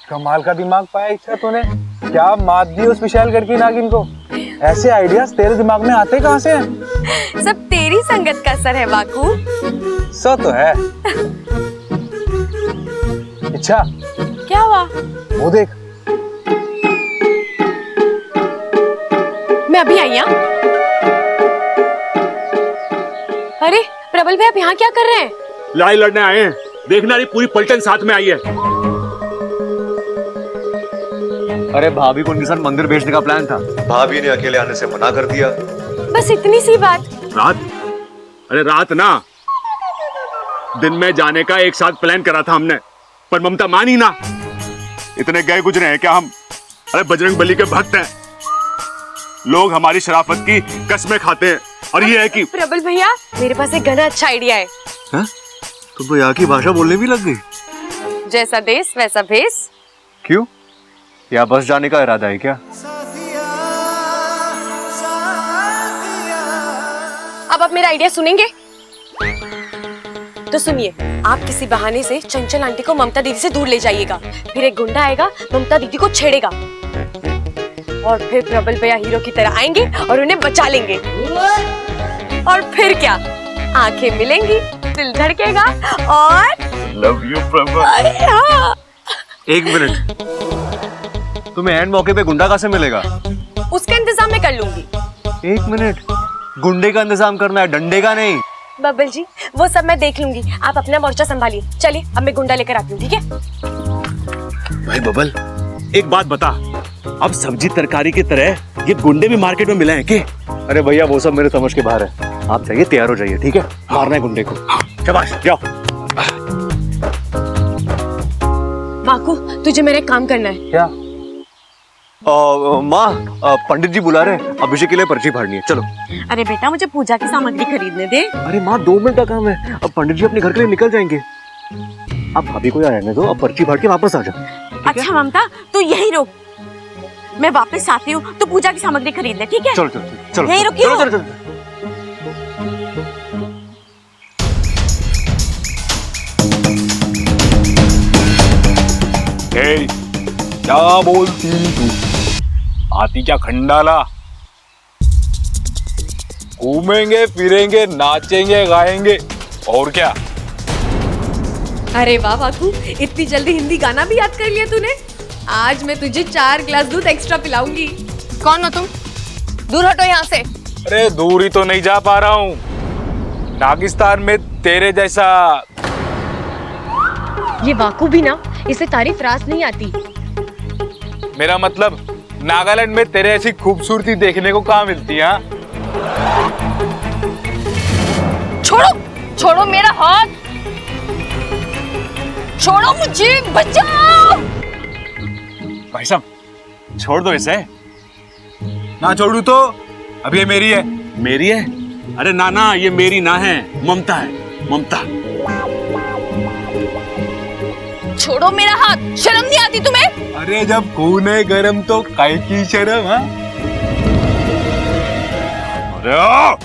कमाल का दिमाग पाया इच्छा तूने। क्या मात दी उस विशाल करके नागिन को। ऐसे आइडियाज तेरे दिमाग में आते कहाँ से हैं? सब तेरी संगत का असर है वाकू। सो तो है। इच्छा, क्या हुआ? वो देख। मैं अभी आई हूँ। अरे प्रबल भैया, आप यहाँ क्या कर रहे हैं? लड़ाई लड़ने आए हैं। देखना, रही पूरी पलटन साथ में आई है। अरे भाभी को निशान मंदिर भेजने का प्लान था, भाभी ने अकेले आने से मना कर दिया। बस इतनी सी बात। रात? अरे रात ना, दिन में जाने का एक साथ प्लान करा था हमने, पर ममता मानी ना। इतने गए गुजरे हैं क्या हम? अरे बजरंग बली के भक्त हैं, लोग हमारी शराफत की कसमें खाते हैं। और ये है कि प्रबल भैया, मेरे पास एक घना अच्छा आइडिया है। हाँ? तुम तो यहाँ की भाषा बोलने भी लग गई। जैसा देश वैसा भेष। क्यों? या बस जाने का इरादा है क्या? अब आप मेरा आइडिया सुनेंगे? तो सुनिए, आप किसी बहाने से चंचल आंटी को ममता दीदी से दूर ले जाइएगा। फिर एक गुंडा आएगा, ममता दीदी को छेड़ेगा, और फिर प्रबल भैया हीरो की तरह आएंगे और उन्हें बचा लेंगे। और फिर क्या, आंखें मिलेंगी, दिल धड़केगा और लव यू प्रबल। हाँ। एक मिनट, तुम्हें एंड मौके पे गुंडा कहाँ से मिलेगा? उसका इंतजाम मैं कर लूंगी। एक मिनट, गुंडे का इंतजाम करना है, डंडे का नहीं। बब्बल जी, वो सब मैं देख लूंगी, आप अपना मोर्चा संभालिए। चलिए, अब मैं गुंडा लेकर आती हूँ, ठीक है? भाई बबल, एक बात बता, अब सब्जी तरकारी की तरह ये गुंडे भी मार्केट में मिले हैं क्या? अरे भैया, वो सब मेरे समझ के बाहर है। आप जाइए, तैयार हो जाइए, ठीक है? मारना है गुंडे को। शाबाश, जाओ। वाकू, तुझे मेरा एक काम करना है। क्या? माँ, पंडित जी बुला रहे हैं, अभिषेक के लिए पर्ची फाड़नी है, चलो। अरे बेटा, मुझे पूजा की सामग्री खरीदने दे। अरे माँ, 2 मिनट का काम है, अब पंडित जी अपने घर के लिए निकल जाएंगे। आप भाभी को यहाँ रहने दो, अब पर्ची फाड़ के वापस आ जाओ। अच्छा ममता, तू यही रुक, मैं वापस आती हूँ तो पूजा की सामग्री खरीद ले, ठीक है? चलो चलो चलो, यहीं रुकियो। चलो चलो चलो। ए, क्या बोलती तू? आती क्या खंडाला? घूमेंगे फिरेंगे, नाचेंगे गाएंगे, और क्या? अरे वाह वाकू, इतनी जल्दी हिंदी गाना भी याद कर लिया तूने। आज मैं तुझे 4 ग्लास दूध एक्स्ट्रा पिलाऊंगी। कौन हो तुम? दूर हटो यहाँ से। अरे दूर ही तो नहीं जा पा रहा हूँ, नागिस्तान में तेरे जैसा। ये वाकू भी ना, इसे तारीफ रास नहीं आती। मेरा मतलब, नागालैंड में तेरे ऐसी खूबसूरती देखने को कहाँ मिलती है? छोड़ो, छोड़ो मेरा हाथ, छोड़ो मुझे, बचाओ। भाई साहब, छोड़ दो इसे। ना छोड़ू तो? अब ये मेरी है। मेरी है? अरे ना ना, ये मेरी ना है, ममता है, ममता। छोड़ो मेरा हाथ, शर्म नहीं आती तुम्हें? अरे जब खून है गरम तो काय की शर्म? हाँ, अरे ओ!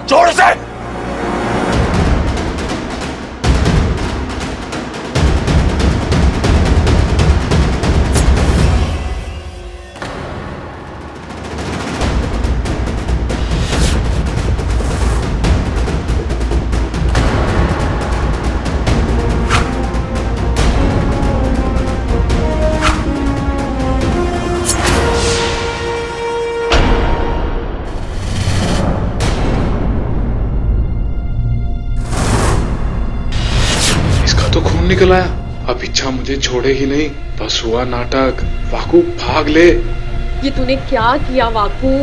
छोड़ से। निकल आया। अब इच्छा मुझे छोड़े ही नहीं। बस हुआ नाटक। वाकू भाग ले। ये तूने क्या किया वाकू?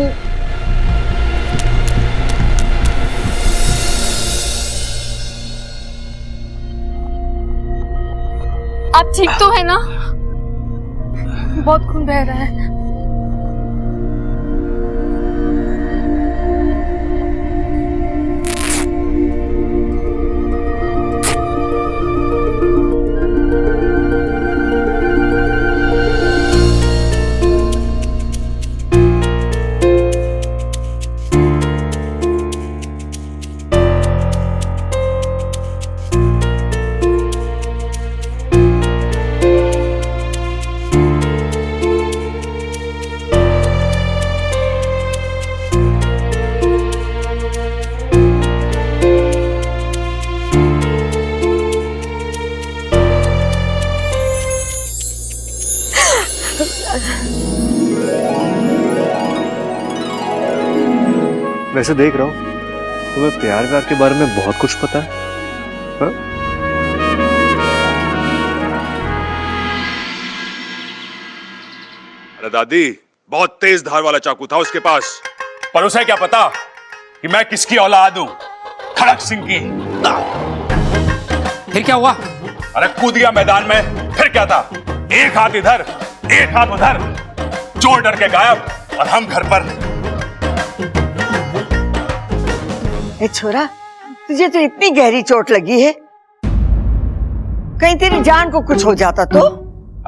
आप ठीक तो है ना? बहुत खून बह रहा है। वैसे देख रहा हूँ तुम्हें प्यार व्यार के बारे में बहुत कुछ पता है। हाँ? अरे दादी, बहुत तेज धार वाला चाकू था उसके पास, पर उसे क्या पता कि मैं किसकी औलाद हूं, खड़क सिंह की। फिर क्या हुआ? अरे कूद गया मैदान में, फिर क्या था, एक हाथ इधर एक हाथ उधर, चोर डर के गायब और हम घर पर। ए छोरा, तुझे तो इतनी गहरी चोट लगी है, कहीं तेरी जान को कुछ हो जाता तो?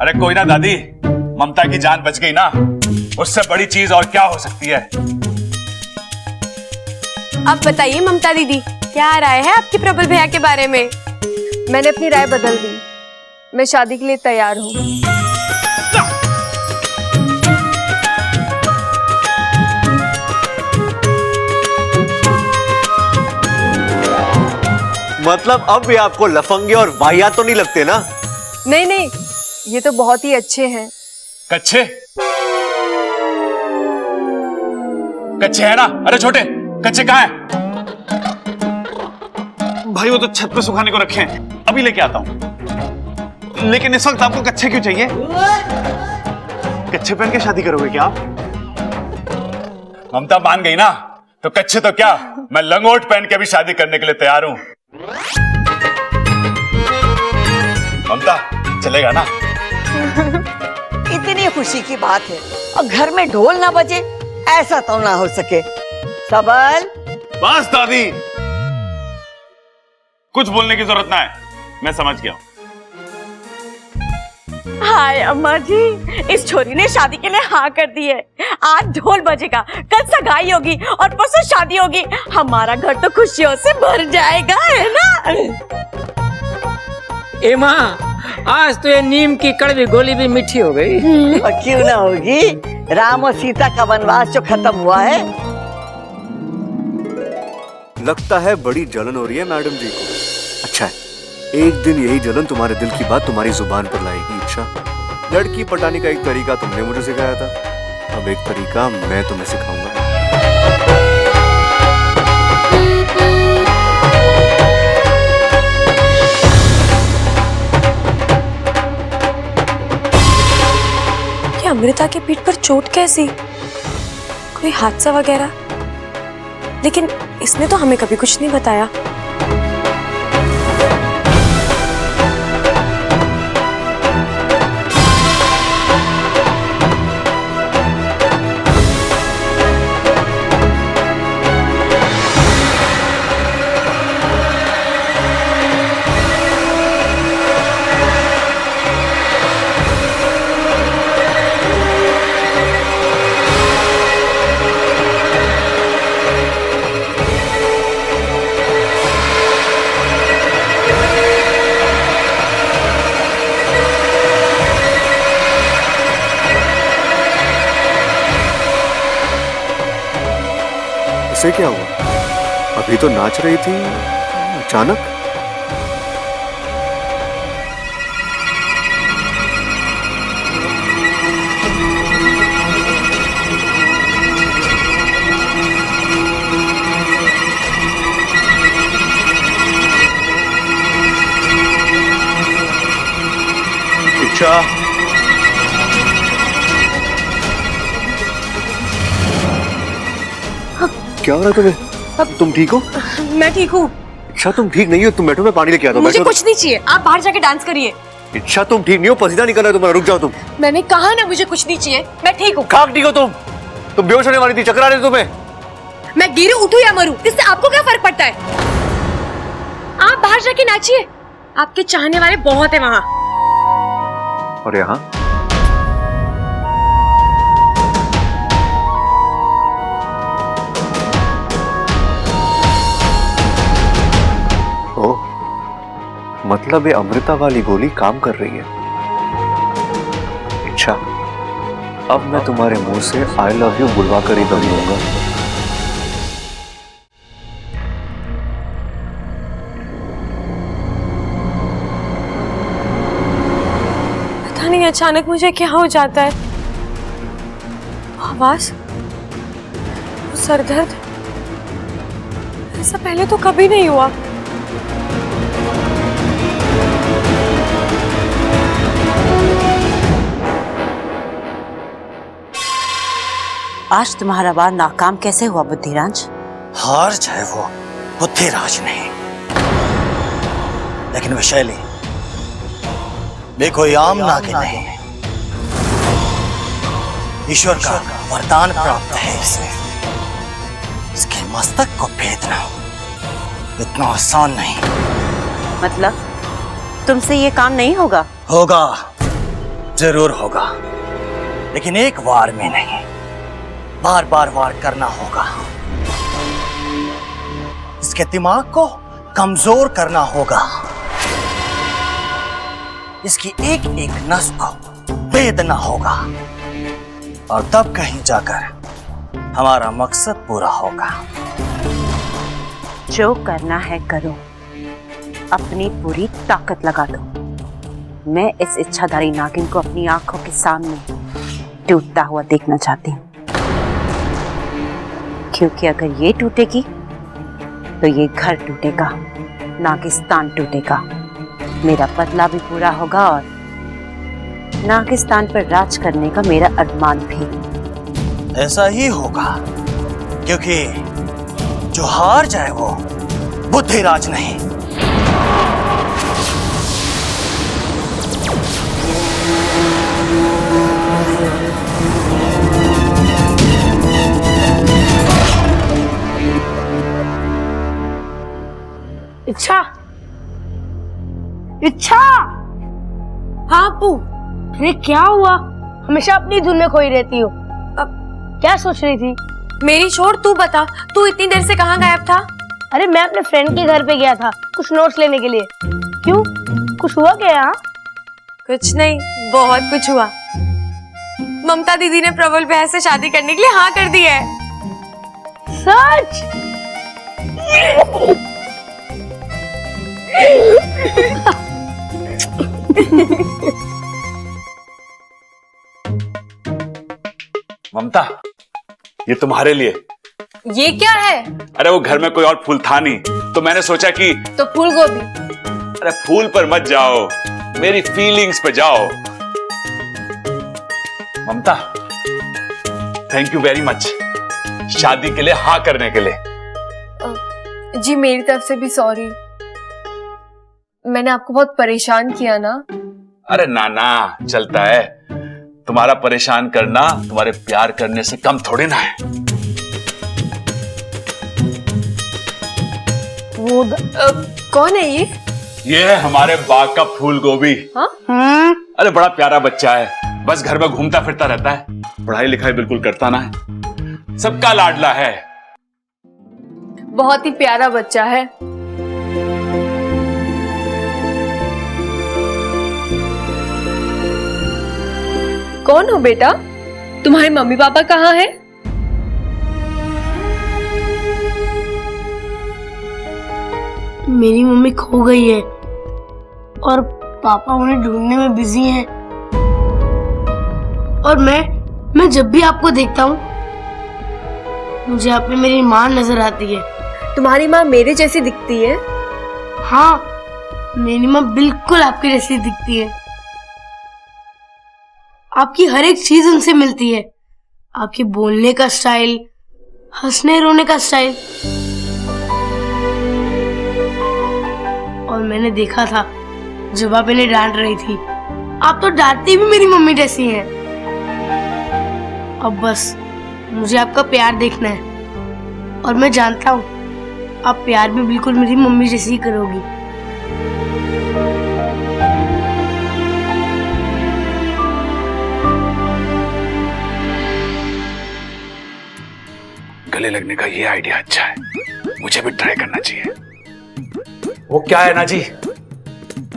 अरे कोई ना दादी, ममता की जान बच गई ना, उससे बड़ी चीज और क्या हो सकती है। अब बताइए ममता दीदी, क्या राय है आपकी प्रबल भैया के बारे में? मैंने अपनी राय बदल दी। मैं शादी के लिए तैयार हूँ। मतलब अब भी आपको लफंगे और वाहियात तो नहीं लगते ना? नहीं नहीं, ये तो बहुत ही अच्छे हैं। कच्चे कच्चे है ना? अरे छोटे, कच्चे कहाँ हैं? भाई वो तो छत पे सुखाने को रखे हैं, अभी लेके आता हूँ। लेकिन इस वक्त आपको कच्चे क्यों चाहिए? कच्चे पहन के शादी करोगे क्या आप? ममता मान गई ना, तो कच्चे तो क्या, मैं लंगोट पहन के भी शादी करने के लिए तैयार हूं। ममता, चलेगा ना? इतनी खुशी की बात है और घर में ढोल ना बजे, ऐसा तो ना हो सके। सबल, बस दादी, कुछ बोलने की जरूरत ना है, मैं समझ गया। हाय अम्मा जी, इस छोरी ने शादी के लिए हाँ कर दी है। आज ढोल बजेगा, कल सगाई होगी और परसों शादी होगी। हमारा घर तो खुशियों से भर जाएगा, है ना? ए माँ, आज तो ये नीम की कड़वी गोली भी मीठी हो गई। और क्यों ना होगी, राम और सीता का वनवास जो खत्म हुआ है। लगता है बड़ी जलन हो रही है मैडम जी को। अच्छा है, एक दिन यही जलन तुम्हारे दिल की बात तुम्हारी जुबान पर लाएगी। इच्छा, लड़की पटाने का एक तरीका तुमने मुझे सिखाया था, अब एक तरीका मैं तुम्हें सिखाऊंगा। ये अमृता के पीठ पर चोट कैसी? कोई हादसा वगैरह? लेकिन इसने तो हमें कभी कुछ नहीं बताया। इसे क्या हुआ? अभी तो नाच रही थी, अचानक? इच्छा, क्या हो रहा है तुम्हें? तुम ठीक हो? मैं ठीक हूँ। इच्छा तुम ठीक नहीं हो, तुम बैठो, मैं पानी लेके आता हूँ। मुझे कुछ नहीं चाहिए, आप बाहर जाके डांस करिए। इच्छा तुम ठीक नहीं हो, पसीना निकल रहा है तुम्हारा, रुक जाओ तुम। मैंने कहा ना मुझे कुछ नहीं चाहिए, मैं ठीक हूँ। खाक ठीक हो तुम बेहोश होने वाली थी, चक्कर आ रहे थे तुम्हें। मैं गिरूं, उठूं या मरूं, इससे आपको क्या फर्क पड़ता है? आप बाहर जाके नाचिए, आपके चाहने वाले बहुत है वहां। और यहाँ ओह, मतलब ये अमृता वाली गोली काम कर रही है। अच्छा, अब मैं तुम्हारे मुंह से आई लव यू बुलवा कर ही दम लूंगा। पता नहीं अचानक मुझे क्या हो जाता है। आवाज, सर दर्द, ऐसा पहले तो कभी नहीं हुआ। आज तुम्हारा वार नाकाम कैसे हुआ बुद्धिराज? हार चाहे वो बुद्धिराज नहीं, लेकिन विशैली वे कोई आम नागिन नहीं, ईश्वर का वरदान प्राप्त है इसे। इसके मस्तक को भेदना इतना आसान नहीं। मतलब तुमसे ये काम नहीं होगा? होगा, जरूर होगा, लेकिन एक वार में नहीं, बार बार वार करना होगा। इसके दिमाग को कमजोर करना होगा, इसकी एक एक नस को भेदना होगा, और तब कहीं जाकर हमारा मकसद पूरा होगा। जो करना है करो, अपनी पूरी ताकत लगा दो। मैं इस इच्छाधारी नागिन को अपनी आंखों के सामने टूटता हुआ देखना चाहती हूँ, क्योंकि अगर ये टूटेगी तो ये घर टूटेगा, नागिस्तान टूटेगा, मेरा बदला भी पूरा होगा और नागिस्तान पर राज करने का मेरा अरमान भी। ऐसा ही होगा, क्योंकि जो हार जाए वो बुद्धिराज नहीं। इच्छा, इच्छा। हाँ अप्पू। अरे क्या हुआ? हमेशा अपनी धुन में खोई रहती हो। अब क्या सोच रही थी? मेरी छोड़, तू बता, तू इतनी देर से कहाँ गायब था? अरे मैं अपने फ्रेंड के घर पे गया था कुछ नोट्स लेने के लिए। क्यों, कुछ हुआ क्या यहाँ? कुछ नहीं, बहुत कुछ हुआ। ममता दीदी ने प्रबल भैया से शादी करने के लिए हाँ कर दी है। सच? ममता, ये तुम्हारे लिए। ये क्या है? अरे वो घर में कोई और फूल था नहीं, तो मैंने सोचा कि तो फूल गोभी। अरे फूल पर मत जाओ, मेरी फीलिंग्स पे जाओ। ममता, थैंक यू वेरी मच शादी के लिए हाँ करने के लिए। जी मेरी तरफ से भी सॉरी, मैंने आपको बहुत परेशान किया ना। अरे ना ना, चलता है। तुम्हारा परेशान करना तुम्हारे प्यार करने से कम थोड़ी ना है। वो कौन है ये? ये है हमारे बाग का फूल गोभी। हाँ? अरे बड़ा प्यारा बच्चा है, बस घर में घूमता फिरता रहता है, पढ़ाई लिखाई बिल्कुल करता ना है, सबका लाडला है। बहुत ही प्यारा बच्चा है। कौन हो बेटा? तुम्हारे मम्मी पापा कहाँ हैं? मेरी मम्मी खो गई है और पापा उन्हें ढूंढने में बिजी हैं। और मैं जब भी आपको देखता हूँ मुझे आप में मेरी माँ नजर आती है। तुम्हारी माँ मेरे जैसी दिखती है? हाँ, मेरी माँ बिल्कुल आपके जैसी दिखती है। आपकी हर एक चीज उनसे मिलती है। आपके बोलने का स्टाइल, हंसने रोने का स्टाइल। और मैंने देखा था जब आप इन्हें डांट रही थी, आप तो डांटती भी मेरी मम्मी जैसी हैं। अब बस मुझे आपका प्यार देखना है और मैं जानता हूँ आप प्यार भी बिल्कुल मेरी मम्मी जैसी ही करोगी। गले लगने का ये आइडिया अच्छा है, मुझे भी ट्राई करना चाहिए। वो क्या है ना जी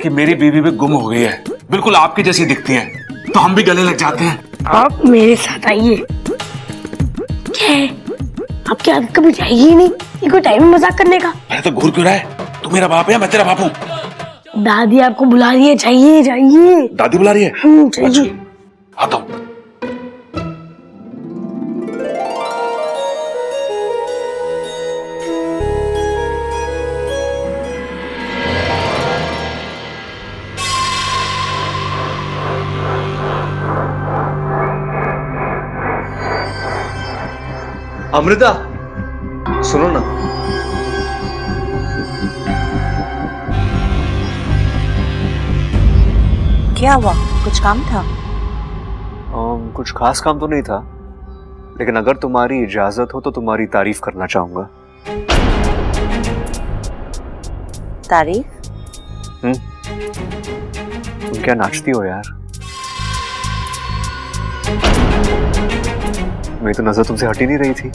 कि मेरी बीवी भी गुम हो गई है, बिल्कुल आपकी जैसी दिखती है, तो हम भी गले लग जाते हैं। आप मेरे साथ आइए। क्या है, आपकी आदत कभी जाएगी ही नहीं, ये कोई टाइम मजाक करने का। अरे तो घूर क्यों रहा है? तू मेरा बाप है, मैं तेरा बाप हूँ। दादी आपको बुला रही है, जाइए जाइए। दादी बुला रही है? जाइए। आता हूँ। अमृता, सुनो ना। क्या हुआ, कुछ काम था? कुछ खास काम तो नहीं था, लेकिन अगर तुम्हारी इजाजत हो तो तुम्हारी तारीफ करना चाहूंगा। तारीफ? तुम क्या नाचती हो यार? मेरी तो नजर तुमसे हट ही नहीं रही थी।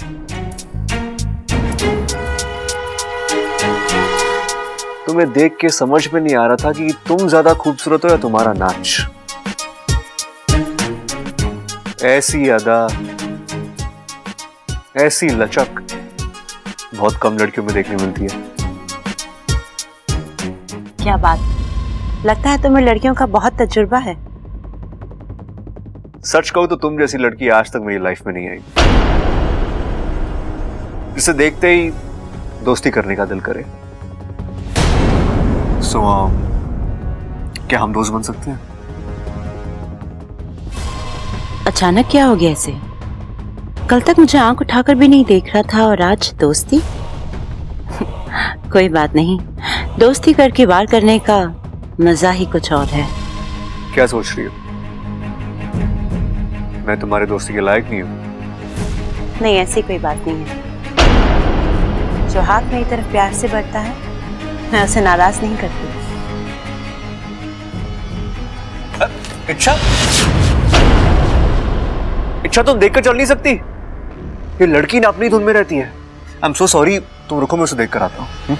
तुम्हें देख के समझ में नहीं आ रहा था कि तुम ज्यादा खूबसूरत हो या तुम्हारा नाच। ऐसी अदा, ऐसी लचक बहुत कम लड़कियों में देखने मिलती है। क्या बात, लगता है तुम्हें लड़कियों का बहुत तजुर्बा है। सच कहूं तो तुम जैसी लड़की आज तक मेरी लाइफ में नहीं आई, जिसे देखते ही दोस्ती करने का दिल करे। सो क्या हम दोस्त बन सकते हैं? अचानक क्या हो गया ऐसे? कल तक मुझे आंख उठाकर भी नहीं देख रहा था और आज दोस्ती? कोई बात नहीं, दोस्ती करके वार करने का मजा ही कुछ और है। क्या सोच रही हो? मैं तुम्हारे दोस्ती के लायक नहीं हूं? नहीं, ऐसी कोई बात नहीं है। जो हाथ मेरी तरफ प्यार से बढ़ता है, मैं उसे नाराज नहीं करती। इच्छा, इच्छा तुम देखकर चल नहीं सकती? ये लड़की ना अपनी धुन में रहती है। आई एम सो सॉरी, तुम रुको, मैं उसे देख कर आता हूँ।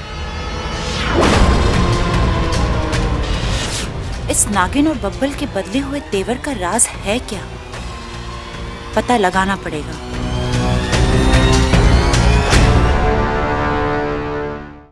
इस नागिन और बब्बल के बदले हुए तेवर का राज है क्या? पता लगाना पड़ेगा।